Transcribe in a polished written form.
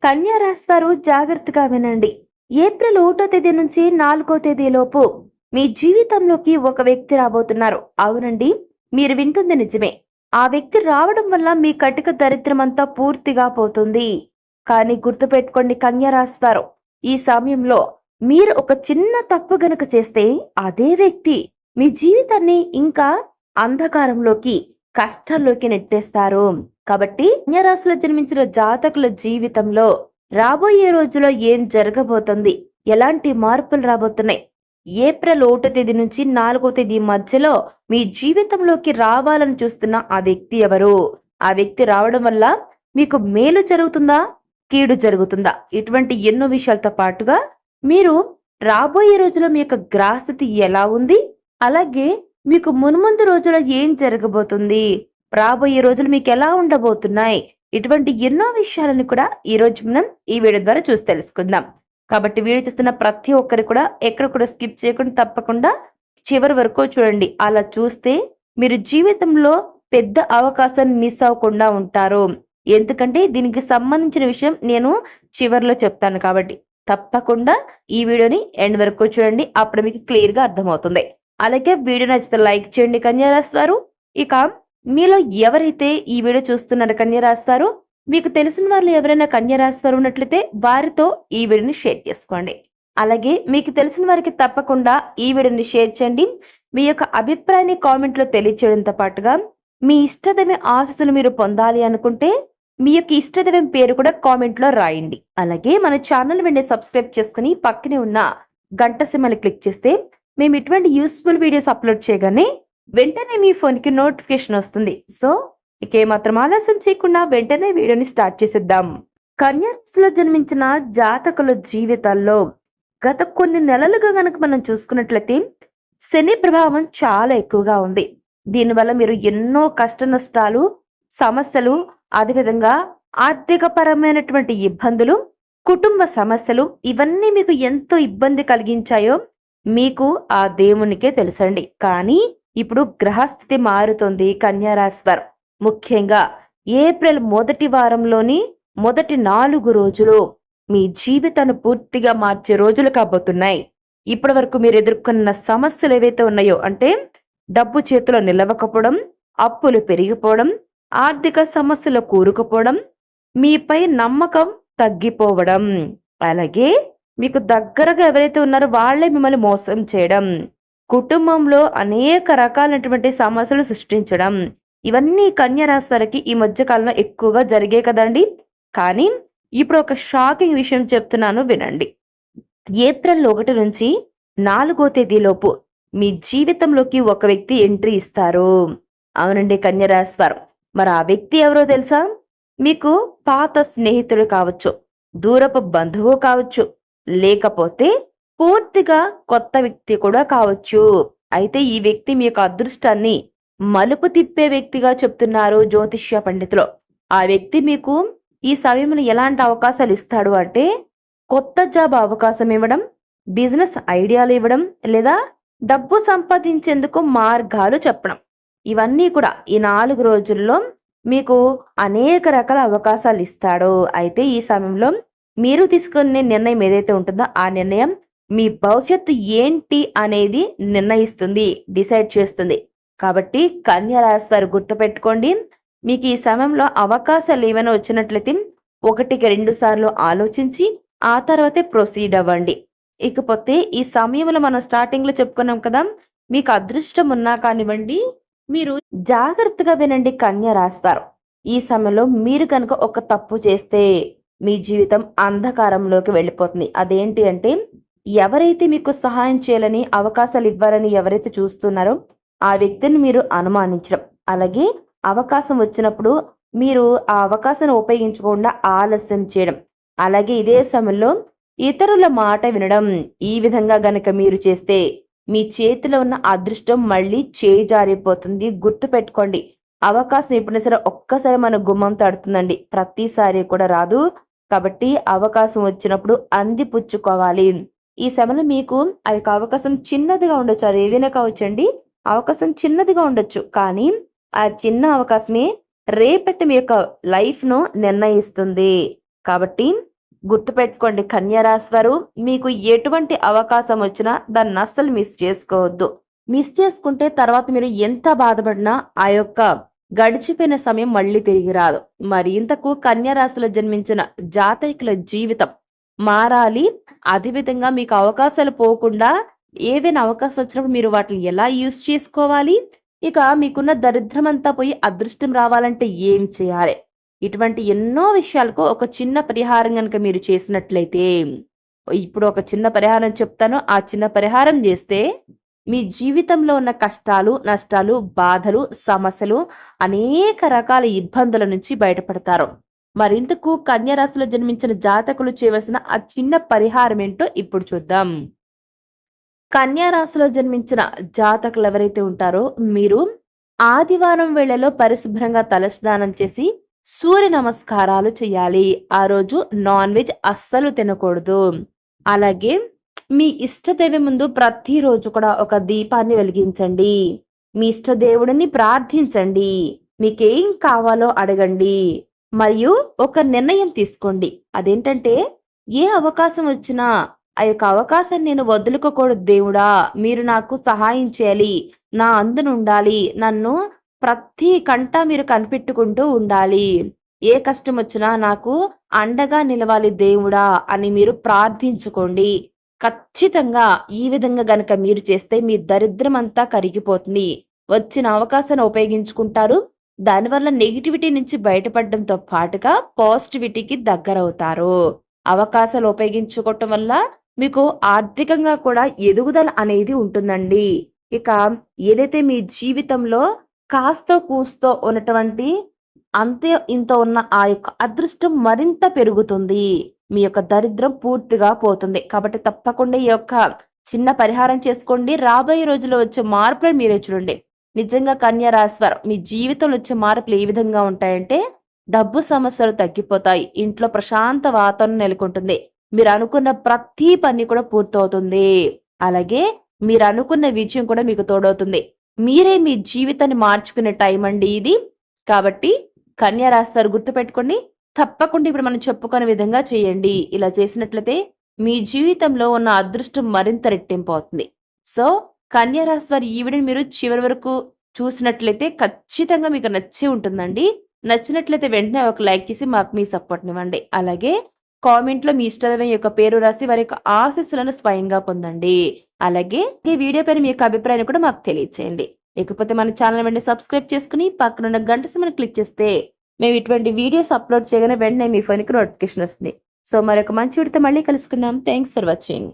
కన్యా రాశి వారు జాగ్రత్తగా వినండి. ఏప్రిల్ 1వ తేదీ నుంచి 4వ తేదీలోపు మీ జీవితంలోకి ఒక వ్యక్తి రాబోతున్నారు. అవునండి, మీరు వింటుంది నిజమే. ఆ వ్యక్తి రావడం వల్ల మీ కటిక దరిద్రమంతా పూర్తిగా పోతుంది. కానీ గుర్తుపెట్టుకోండి కన్యా రాశి వారు, ఈ సమయంలో మీరు ఒక చిన్న తప్పు గనక చేస్తే అదే వ్యక్తి మీ జీవితాన్ని ఇంకా అంధకారంలోకి, కష్టాల్లోకి నెట్టేస్తారు. కాబట్టి కన్యా రాశిలో జన్మించిన జాతకుల జీవితంలో రాబోయే రోజుల్లో ఏం జరగబోతుంది, ఎలాంటి మార్పులు రాబోతున్నాయి, ఏప్రిల్ 1వ తేదీ నుంచి 4వ తేదీ మధ్యలో మీ జీవితంలోకి రావాలని చూస్తున్న ఆ వ్యక్తి ఎవరు, ఆ వ్యక్తి రావడం వల్ల మీకు మేలు జరుగుతుందా, కీడు జరుగుతుందా, ఇటువంటి ఎన్నో విషయాలతో పాటుగా మీరు రాబోయే రోజుల్లో మీ యొక్క గ్రహస్థితి ఎలా ఉంది, అలాగే మీకు మున్ముందు రోజుల్లో ఏం జరగబోతుంది, రాబోయే రోజులు మీకు ఎలా ఉండబోతున్నాయి, ఇటువంటి ఎన్నో విషయాలను కూడా ఈ రోజు మనం ఈ వీడియో ద్వారా చూసి తెలుసుకుందాం. కాబట్టి వీడియో చూస్తున్న ప్రతి ఒక్కరు కూడా ఎక్కడ కూడా స్కిప్ చేయకుండా తప్పకుండా చివరి వరకు చూడండి. అలా చూస్తే మీరు జీవితంలో పెద్ద అవకాశాన్ని మిస్ అవ్వకుండా ఉంటారు. ఎందుకంటే దీనికి సంబంధించిన విషయం నేను చివరిలో చెప్తాను కాబట్టి తప్పకుండా ఈ వీడియోని ఎండ్ వరకు చూడండి. అప్పుడు మీకు క్లియర్ గా అర్థమవుతుంది. అలాగే వీడియో నచ్చితే లైక్ చేయండి కన్యా రాశి వారు. ఇక మీలో ఎవరైతే ఈ వీడియో చూస్తున్నారో కన్యా రాశి వారు, మీకు తెలిసిన వాళ్ళు ఎవరైనా కన్యా రాశి వారు ఉన్నట్లయితే వారితో ఈ వీడియోని షేర్ చేసుకోండి. అలాగే మీకు తెలిసిన వారికి తప్పకుండా ఈ వీడియోని షేర్ చేయండి. మీ యొక్క అభిప్రాయాన్ని కామెంట్ లో తెలియచేయడంతో పాటుగా మీ ఇష్టదైవ ఆశీస్సులు మీరు పొందాలి అనుకుంటే మీ యొక్క ఇష్టదైవం పేరు కూడా కామెంట్ లో రాయండి. అలాగే మన ఛానల్ వెంటనే సబ్స్క్రైబ్ చేసుకుని పక్కనే ఉన్న గంట సింబల్ క్లిక్ చేస్తే మేము ఇటువంటి యూస్ఫుల్ వీడియోస్ అప్లోడ్ చేయగానే వెంటనే మీ ఫోన్ కి నోటిఫికేషన్ వస్తుంది. సో ఇక ఏమాత్రం ఆలస్యం చేయకుండా వెంటనే వీడియోని స్టార్ట్ చేసేద్దాం. కన్యా రాశిలో జన్మించిన జాతకుల జీవితాల్లో గత కొన్ని నెలలుగా గనక మనం చూసుకున్నట్లయితే శని ప్రభావం చాలా ఎక్కువగా ఉంది. దీనివల్ల మీరు ఎన్నో కష్ట నష్టాలు, సమస్యలు, అదేవిధంగా ఆర్థిక పరమైనటువంటి ఇబ్బందులు, కుటుంబ సమస్యలు ఇవన్నీ మీకు ఎంతో ఇబ్బంది కలిగించాయో మీకు ఆ దేవునికే తెలుసండి. కానీ ఇప్పుడు గ్రహస్థితి మారుతుంది కన్యా రాశి వారు. ముఖ్యంగా ఏప్రిల్ మొదటి వారంలోని మొదటి 4 రోజులు మీ జీవితాన్ని పూర్తిగా మార్చే రోజులు కాబోతున్నాయి. ఇప్పటి వరకు మీరు ఎదుర్కొన్న సమస్యలు ఏవైతే ఉన్నాయో, అంటే డబ్బు చేతిలో నిలవకపోవడం, అప్పులు పెరిగిపోవడం, ఆర్థిక సమస్యలు కూరుకుపోవడం, మీపై నమ్మకం తగ్గిపోవడం, అలాగే మీకు దగ్గరగా ఎవరైతే ఉన్నారో వాళ్ళే మిమ్మల్ని మోసం చేయడం, కుటుంబంలో అనేక రకాలైనటువంటి సమస్యలు సృష్టించడం, ఇవన్నీ కన్యా రాశి వారికి ఈ మధ్య కాలంలో ఎక్కువగా జరిగే కదండి. కానీ ఇప్పుడు ఒక షాకింగ్ విషయం చెప్తున్నాను వినండి. ఏప్రిల్ 1 నుంచి 4వ తేదీలోపు మీ జీవితంలోకి ఒక వ్యక్తి ఎంట్రీ ఇస్తారు. అవునండి కన్యా రాశి వారు. మరి ఆ వ్యక్తి ఎవరో తెలుసా? మీకు పాత స్నేహితుడు కావచ్చు, దూరపు బంధువు కావచ్చు, లేకపోతే పూర్తిగా కొత్త వ్యక్తి కూడా కావచ్చు. అయితే ఈ వ్యక్తి మీ యొక్క అదృష్టాన్ని మలుపు తిప్పే వ్యక్తిగా చెప్తున్నారు జ్యోతిష్య పండితులు. ఆ వ్యక్తి మీకు ఈ సమయంలో ఎలాంటి అవకాశాలు ఇస్తాడు అంటే, కొత్త జాబ్ అవకాశం ఇవ్వడం, బిజినెస్ ఐడియాలు ఇవ్వడం, లేదా డబ్బు సంపాదించేందుకు మార్గాలు చెప్పడం. ఇవన్నీ కూడా ఈ 4 రోజుల్లో మీకు అనేక రకాల అవకాశాలు ఇస్తాడు. అయితే ఈ సమయంలో మీరు తీసుకునే నిర్ణయం ఏదైతే ఉంటుందో ఆ నిర్ణయం మీ భవిష్యత్తు ఏంటి అనేది నిర్ణయిస్తుంది, డిసైడ్ చేస్తుంది. కాబట్టి కన్యా రాశి వారు గుర్తుపెట్టుకోండి, మీకు ఈ సమయంలో అవకాశాలు ఏమైనా వచ్చినట్లయితే 1-2 సార్లు ఆలోచించి ఆ తర్వాతే ప్రొసీడ్ అవ్వండి. ఇకపోతే ఈ సమయంలో మనం స్టార్టింగ్ లో చెప్పుకున్నాం కదా, మీకు అదృష్టం ఉన్నా కానివ్వండి, మీరు జాగ్రత్తగా వినండి కన్యా రాశి వారు. ఈ సమయంలో మీరు కనుక ఒక తప్పు చేస్తే మీ జీవితం అంధకారంలోకి వెళ్ళిపోతుంది. అదేంటి అంటే, ఎవరైతే మీకు సహాయం చేయాలని, అవకాశాలు ఇవ్వాలని ఎవరైతే చూస్తున్నారో ఆ వ్యక్తిని మీరు అనుమానించడం, అలాగే అవకాశం వచ్చినప్పుడు మీరు ఆ అవకాశాన్ని ఉపయోగించకుండా ఆలస్యం చేయడం, అలాగే ఇదే సమయంలో ఇతరుల మాట వినడం, ఈ విధంగా గనక మీరు చేస్తే మీ చేతిలో ఉన్న అదృష్టం మళ్ళీ చేజారిపోతుంది. గుర్తు పెట్టుకోండి, అవకాశం ఎప్పుడైనా సరే ఒక్కసారి మన గుమ్మం తడుతుందండి, ప్రతిసారి కూడా రాదు. కాబట్టి అవకాశం వచ్చినప్పుడు అందిపుచ్చుకోవాలి. ఈ సమయంలో మీకు ఆ యొక్క అవకాశం చిన్నదిగా ఉండొచ్చు, అది ఏదైనా కావచ్చండి. అవకాశం చిన్నదిగా ఉండొచ్చు, కానీ ఆ చిన్న అవకాశమే రేపటి మీ యొక్క లైఫ్ ను నిర్ణయిస్తుంది. కాబట్టి గుర్తుపెట్టుకోండి కన్యా రాశి వారు, మీకు ఎటువంటి అవకాశం వచ్చినా దాన్ని అస్సలు మిస్ చేసుకోవద్దు. మిస్ చేసుకుంటే తర్వాత మీరు ఎంత బాధపడినా ఆ యొక్క గడిచిపోయిన సమయం మళ్ళీ తిరిగి రాదు. మరి ఇంతకు కన్యా రాశిలో జన్మించిన జాతకుల జీవితం మారాలి. అదేవిధంగా మీకు అవకాశాలు పోకుండా ఏవైనా అవకాశం వచ్చినప్పుడు మీరు వాటిని ఎలా యూజ్ చేసుకోవాలి? ఇక మీకున్న దరిద్రమంతా పోయి అదృష్టం రావాలంటే ఏం చేయాలి? ఇటువంటి ఎన్నో విషయాలకు ఒక చిన్న పరిహారం గనుక మీరు చేసినట్లయితే, ఇప్పుడు ఒక చిన్న పరిహారం చెప్తాను. ఆ చిన్న పరిహారం చేస్తే మీ జీవితంలో ఉన్న కష్టాలు, నష్టాలు, బాధలు, సమస్యలు, అనేక రకాల ఇబ్బందుల నుంచి బయటపడతారు. మరింతకు కన్యా రాశిలో జన్మించిన జాతకులు చేయవలసిన ఆ చిన్న పరిహారం ఏంటో ఇప్పుడు చూద్దాం. కన్యా రాశిలో జన్మించిన జాతకులు ఎవరైతే ఉంటారో మీరు ఆదివారం వేళలో పరిశుభ్రంగా తలస్నానం చేసి సూర్య నమస్కారాలు చేయాలి. ఆ రోజు నాన్ వెజ్ అస్సలు తినకూడదు. అలాగే మీ ఇష్టదైవం ముందు ప్రతిరోజు కూడా ఒక దీపాన్ని వెలిగించండి. మీ ఇష్టదేవుడిని ప్రార్థించండి. మీకేం కావాలో అడగండి. మరియు ఒక నిర్ణయం తీసుకోండి. అదేంటంటే ఏ అవకాశం వచ్చినా ఆ యొక్క అవకాశాన్ని నేను వదులుకోకూడదు దేవుడా, మీరు నాకు సహాయం చేయాలి, నా అందునుండాలి, నన్ను ప్రతి కంట మీరు కనిపెట్టుకుంటూ ఉండాలి, ఏ కష్టం వచ్చినా నాకు అండగా నిలవాలి దేవుడా అని మీరు ప్రార్థించుకోండి. ఖచ్చితంగా ఈ విధంగా గనక మీరు చేస్తే మీ దరిద్రం అంతా కరిగిపోతుంది. వచ్చిన అవకాశాన్ని ఉపయోగించుకుంటారు. దానివల్ల నెగిటివిటీ నుంచి బయటపడడంతో పాటుగా పాజిటివిటీకి దగ్గరవుతారు. అవకాశాలు ఉపయోగించుకోవటం వల్ల మీకు ఆర్థికంగా కూడా ఎదుగుదల అనేది ఉంటుందండి. ఇక ఏదైతే మీ జీవితంలో కాస్తో కూస్తో ఉన్నటువంటి అంతే ఇంత ఉన్న ఆ యొక్క అదృష్టం మరింత పెరుగుతుంది. మీ యొక్క దరిద్రం పూర్తిగా పోతుంది. కాబట్టి తప్పకుండా ఈ యొక్క చిన్న పరిహారం చేసుకోండి. రాబోయే రోజుల్లో వచ్చే మార్పులను మీరే చూడండి. నిజంగా కన్యా రాశి వారు మీ జీవితంలో వచ్చే మార్పులు ఏ విధంగా ఉంటాయంటే, డబ్బు సమస్యలు తగ్గిపోతాయి. ఇంట్లో ప్రశాంత వాతావరణం నెలకొంటుంది. మీరు అనుకున్న ప్రతి పని కూడా పూర్తవుతుంది. అలాగే మీరు అనుకున్న విజయం కూడా మీకు తోడవుతుంది. మీరే మీ జీవితాన్ని మార్చుకునే టైం అండి ఇది. కాబట్టి కన్యా రాశి వారు గుర్తుపెట్టుకోండి. తప్పకుండా ఇప్పుడు మనం చెప్పుకునే విధంగా చేయండి. ఇలా చేసినట్లయితే మీ జీవితంలో ఉన్న అదృష్టం మరింత రెట్టింపు అవుతుంది. సో కన్యా రాశి వారి ఈ వీడియోని మీరు చివరి వరకు చూసినట్లయితే ఖచ్చితంగా మీకు నచ్చి ఉంటుందండి. నచ్చినట్లయితే వెంటనే ఒక లైక్ చేసి మాకు మీ సపోర్ట్ ఇవ్వండి. అలాగే కామెంట్ లో మీ ఇష్టదైవం యొక్క పేరు రాసి వారి యొక్క ఆశీస్సులను స్వయంగా పొందండి. అలాగే ఈ వీడియో పైన మీ యొక్క అభిప్రాయాన్ని కూడా మాకు తెలియచేయండి. ఇకపోతే మన ఛానల్ వెంటనే సబ్స్క్రైబ్ చేసుకుని పక్కన ఉన్న గంట సింబల్ క్లిక్ చేస్తే మేము ఇటువంటి వీడియోస్ అప్లోడ్ చేయగానే వెంటనే మీ ఫోన్కి నోటిఫికేషన్ వస్తుంది. సో మరొక మంచి వీడియోతో మళ్ళీ కలుసుకుందాం. Thanks for watching.